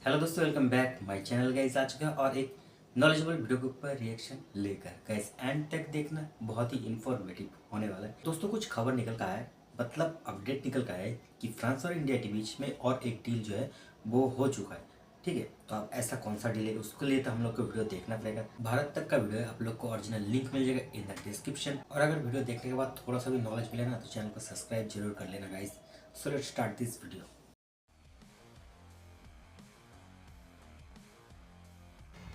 Hello दोस्तों, welcome back my channel guys. आ चुका है और एक नॉलेजेबल वीडियो के ऊपर रिएक्शन लेकर। गाइस एंड तक देखना, बहुत ही इंफॉर्मेटिव होने वाला है। दोस्तों कुछ खबर निकल का है, मतलब अपडेट निकल का है कि फ्रांस और इंडिया के बीच में और एक डील जो है वो हो चुका है। ठीक है, तो अब ऐसा कौन सा डील है उसके लिए तो हम लोग को वीडियो देखना पड़ेगा। भारत तक का वीडियो है, आप लोग को ओरिजिनल लिंक मिल जाएगा इन द डिस्क्रिप्शन। और अगर वीडियो देखने के बाद थोड़ा सा भी नॉलेज मिले ना तो चैनल को सब्सक्राइब जरूर कर लेना guys. So let's start this video.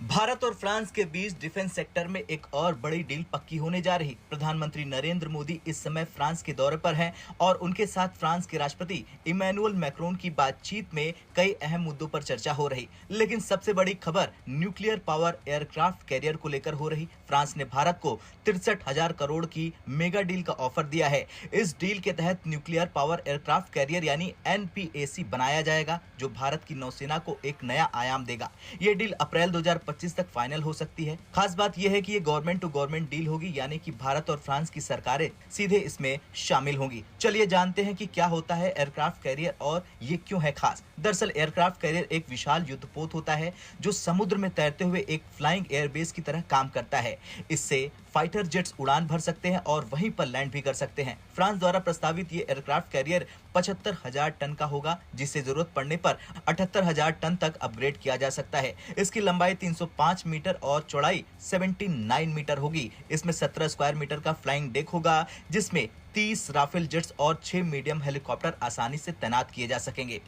Bharat और फ्रांस के बीच डिफेंस सेक्टर में एक और बड़ी डील पक्की होने जा रही। प्रधानमंत्री नरेंद्र मोदी इस समय फ्रांस के दौरे पर हैं और उनके साथ फ्रांस के राष्ट्रपति इमैनुअल मैक्रोन की बातचीत में कई अहम मुद्दों पर चर्चा हो रही। लेकिन सबसे बड़ी खबर न्यूक्लियर पावर एयरक्राफ्ट कैरियर को लेकर हो रही। फ्रांस ने भारत को 63,000 करोड़ की मेगा डील का ऑफर दिया है। इस डील के तहत न्यूक्लियर पावर एयरक्राफ्ट कैरियर यानी एनपीएसी बनाया जाएगा, जो भारत की नौसेना को एक नया आयाम देगा। ये डील अप्रैल 2025 तक फाइनल हो सकती है। खास बात यह है कि ये गवर्नमेंट टू गवर्नमेंट डील होगी, यानी कि भारत और फ्रांस की सरकारें सीधे इसमें शामिल होंगी। चलिए जानते हैं कि क्या होता है एयरक्राफ्ट कैरियर और ये क्यों है खास। दरअसल एयरक्राफ्ट कैरियर एक विशाल युद्धपोत होता है जो समुद्र में तैरते हुए एक फ्लाइंग एयरबेस की तरह काम करता है। इससे फाइटर जेट्स उड़ान भर सकते हैं और वहीं पर लैंड भी कर सकते हैं। फ्रांस द्वारा प्रस्तावित ये एयरक्राफ्ट कैरियर 75,000 टन का होगा, जिससे जरूरत पड़ने पर 78,000 टन तक अपग्रेड किया जा सकता है। इसकी लंबाई 305 मीटर और चौड़ाई 79 मीटर होगी। इसमें 17 स्क्वायर मीटर का फ्लाइंग डेक होगा, जिसमें 30 राफेल जेट्स और 6 मीडियम हेलीकॉप्टर आसानी से तैनात किए जा सकेंगे।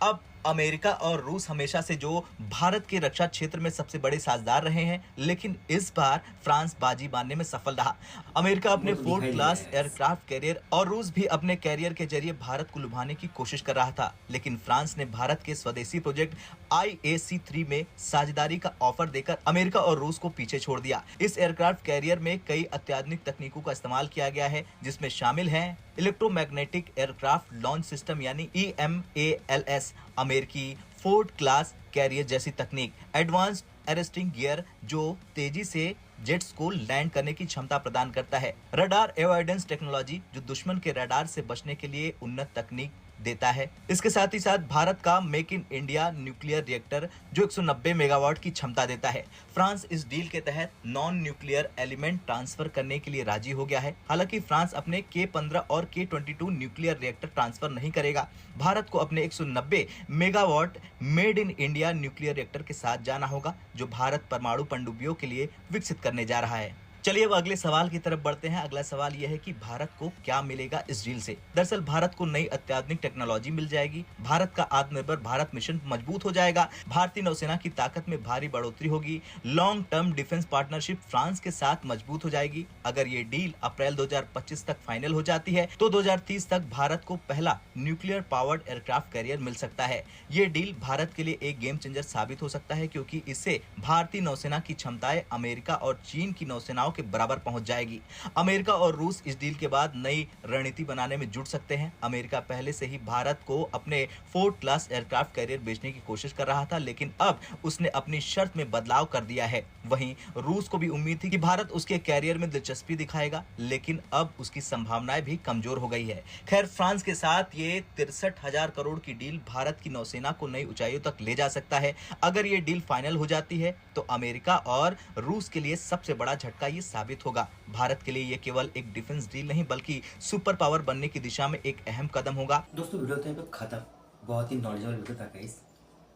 अब अमेरिका और रूस हमेशा से जो भारत के रक्षा क्षेत्र में सबसे बड़े साझेदार रहे हैं, लेकिन इस बार फ्रांस बाजी मारने में सफल रहा। अमेरिका अपने वो तो फोर्ड दिखाई दे रहा क्लास है गाइस। एयरक्राफ्ट कैरियर और रूस भी अपने कैरियर के जरिए भारत को लुभाने की कोशिश कर रहा था, लेकिन फ्रांस ने भारत के स्वदेशी प्रोजेक्ट IAC-3 में साझेदारी का ऑफर देकर अमेरिका और रूस को पीछे छोड़ दिया। इस एयरक्राफ्ट कैरियर में कई अत्याधुनिक तकनीकों का इस्तेमाल किया गया है, जिसमें शामिल हैं इलेक्ट्रोमैग्नेटिक एयरक्राफ्ट लॉन्च सिस्टम यानी EMALS, अमेरिकी फोर्ड क्लास कैरियर जैसी तकनीक, एडवांस्ड अरेस्टिंग गियर जो तेजी से जेट्स को लैंड करने की क्षमता प्रदान करता है, रडार एवॉइडेंस टेक्नोलॉजी जो दुश्मन के रडार से बचने के लिए उन्नत तकनीक देता है। इसके साथ ही साथ भारत का make in India nuclear reactor जो 190 मेगावाट की क्षमता देता है। फ्रांस इस डील के तहत नॉन न्यूक्लियर एलिमेंट ट्रांसफर करने के लिए राजी हो गया है। हालांकि फ्रांस अपने K-15 और K-22 न्यूक्लियर रिएक्टर ट्रांसफर नहीं करेगा। भारत को अपने 190 megawatt made in India nuclear reactor के साथ जाना होगा, जो भारत परमाणु पनडुब्बियों के लिए विकसित करने जा रहा है। चलिए अब अगले सवाल की तरफ बढ़ते हैं। अगला सवाल यह है कि भारत को क्या मिलेगा इस डील से। दरअसल भारत को नई अत्याधुनिक टेक्नोलॉजी मिल जाएगी। भारत का आत्मनिर्भर भारत मिशन मजबूत हो जाएगा। भारतीय नौसेना की ताकत में भारी बढ़ोतरी होगी। Long term defence partnership France के साथ मजबूत हो जाएगी। अगर ये डील अप्रैल 2025 तक फाइनल हो जाती है तो 2030 तक भारत को पहला न्यूक्लियर पावर्ड एयरक्राफ्ट कैरियर मिल सकता है। ये डील भारत के लिए एक गेम चेंजर साबित हो सकता है, क्योंकि इससे भारतीय नौसेना की क्षमताएं अमेरिका और चीन की नौसेनाओं के बराबर पहुंच जाएगी। अमेरिका और रूस इस डील के बाद नई रणनीति बनाने में जुट सकते हैं। अमेरिका पहले से ही भारत को अपने फोर्ड क्लास एयरक्राफ्ट कैरियर बेचने की कोशिश कर रहा था, लेकिन अब उसने अपनी शर्त में बदलाव कर दिया है। वहीं रूस को भी उम्मीद थी कि भारत उसके कैरियर में दिलचस्पी दिखाएगा, लेकिन अब उसकी संभावनाएं भी कमजोर हो गई है। खैर, फ्रांस के साथ ये 63,000 करोड़ की डील भारत की नौसेना को नई ऊंचाइयों तक ले जा सकता है। अगर ये डील फाइनल हो जाती है तो अमेरिका और रूस के लिए सबसे बड़ा झटका ये साबित होगा। भारत के लिए ये केवल एक डिफेंस डील नहीं बल्कि सुपर पावर बनने की दिशा में एक अहम कदम होगा। दोस्तों वीडियो तो यहाँ पे खत्म। बहुत ही नॉलेजेबल वीडियो था गाइस,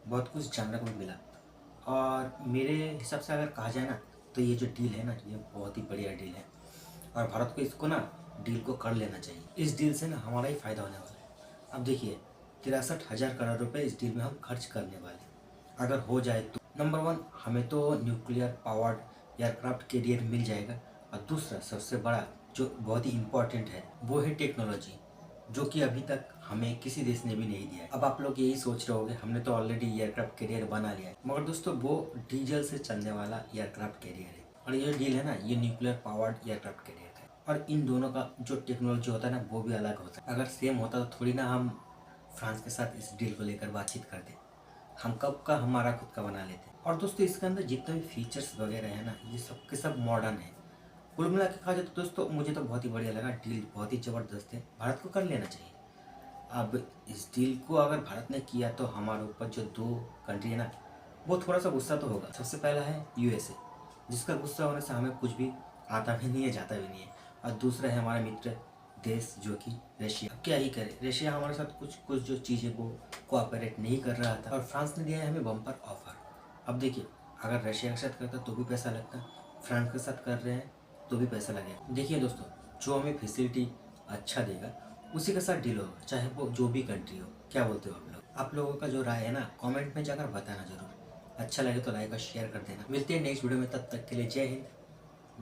बहुत कुछ जानने को भी मिला। और मेरे हिसाब से अगर कहा जाए ना तो ये जो डील है ना ये बहुत ही बढ़िया डील है और भारत को इसको ना डील को कर लेना चाहिए। इस डील से ना हमारा ही फायदा होने वाला है। अब देखिए 63,000 करोड़ रुपए इस डील में हम खर्च करने वाले हैं। अगर हो जाए तो नंबर 1 हमें तो न्यूक्लियर पावर्ड एयरक्राफ्ट कैरियर मिल जाएगा, और दूसरा सबसे बड़ा जो बहुत ही इम्पोर्टेंट है वो है टेक्नोलॉजी, जो कि अभी तक हमें किसी देश ने भी नहीं दिया है। अब आप लोग यही सोच रहे होंगे हमने तो ऑलरेडी एयरक्राफ्ट कैरियर बना लिया है, मगर दोस्तों वो डीजल से चलने वाला एयरक्राफ्ट कैरियर है और ये डील है ना ये न्यूक्लियर पावर्ड एयरक्राफ्ट कैरियर है। और इन दोनों का जो टेक्नोलॉजी होता है ना वो भी अलग होता है। अगर सेम होता तो थोड़ी ना हम फ्रांस के साथ इस डील को लेकर बातचीत करते, हम कब का हमारा खुद का बना लेते। और दोस्तों इसके अंदर जितने भी फीचर्स वगैरह है ना ये सब के सब मॉडर्न है। कुल मिला के कहा जाए तो दोस्तों मुझे तो बहुत ही बढ़िया लगा, डील बहुत ही ज़बरदस्त है, भारत को कर लेना चाहिए। अब इस डील को अगर भारत ने किया तो हमारे ऊपर जो दो कंट्री है ना, वो थोड़ा सा गुस्सा तो होगा। सबसे पहला है यूएसए, जिसका गुस्सा होने से हमें कुछ भी आता भी नहीं है, जाता भी नहीं है। और दूसरा है हमारा मित्र देश जो कि रशिया। अब क्या ही करे, रशिया हमारे साथ कुछ कुछ जो चीज़ें वो कोऑपरेट नहीं कर रहा था, और फ्रांस ने दिया है हमें बम्पर ऑफर। अब देखिए, अगर रशिया के साथ करता तो भी पैसा लगता, फ्रांस के साथ कर रहे हैं तो भी पैसा लगेगा। देखिए दोस्तों, जो हमें फैसिलिटी अच्छा देगा उसी के साथ डील होगा, चाहे वो जो भी कंट्री हो। क्या बोलते हो आप लोग? आप लोगों का जो राय है ना, कमेंट में जाकर बताना जरूर। अच्छा लगे तो लाइक और शेयर कर देना। मिलते हैं नेक्स्ट वीडियो में, तब तक के लिए जय हिंद,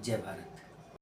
जय भारत।